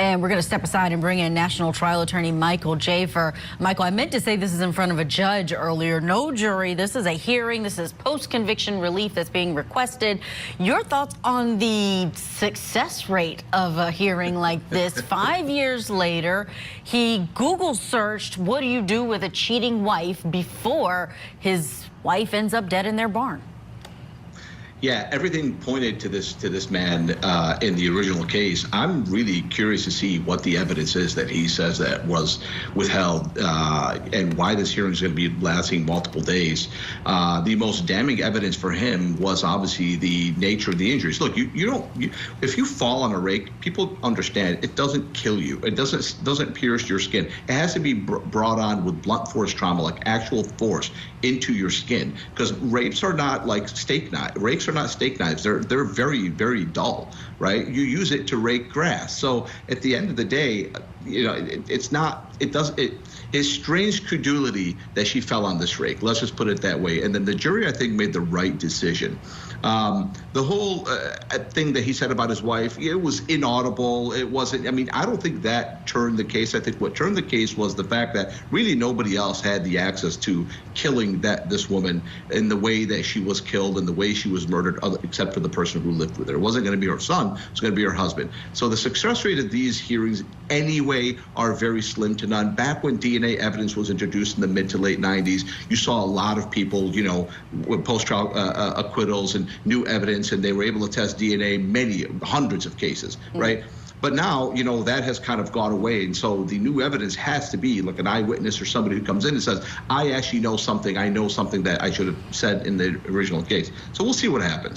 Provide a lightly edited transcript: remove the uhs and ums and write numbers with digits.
And we're going to step aside and bring in National Trial Attorney Michael Jaafar. Michael, I meant to say this is in front of a judge earlier. No jury. This is a hearing. This is post-conviction relief that's being requested. Your thoughts on the success rate of a hearing like this? 5 years later, he Google searched, what do you do with a cheating wife, before his wife ends up dead in their barn. Yeah, everything pointed to this man in the original case. I'm really curious to see what the evidence is that he says that was withheld, and why this hearing is going to be lasting multiple days. The most damning evidence for him was obviously the nature of the injuries. Look, if you fall on a rake, people understand it doesn't kill you. It doesn't pierce your skin. It has to be brought on with blunt force trauma, like actual force into your skin, because rakes are not like steak knives. Rakes are not steak knives. They're very, very dull, right? You use it to rake grass. So at the end of the day, it's strange credulity that she fell on this rake. Let's just put it that way. And then the jury, I think, made the right decision. The whole thing that he said about his wife, it was inaudible. It wasn't, I mean, I don't think that turned the case. I think what turned the case was the fact that really nobody else had the access to killing this woman in the way that she was killed and the way she was murdered, except for the person who lived with her. It wasn't going to be her son. It was going to be her husband. So the success rate of these hearings anyway are very slim to none. Back when DNA evidence was introduced in the mid to late 90s, you saw a lot of people, with post-trial acquittals and new evidence, and they were able to test DNA hundreds of cases, right? But now, that has kind of gone away. And so the new evidence has to be like an eyewitness or somebody who comes in and says, I actually know something. I know something that I should have said in the original case. So we'll see what happens.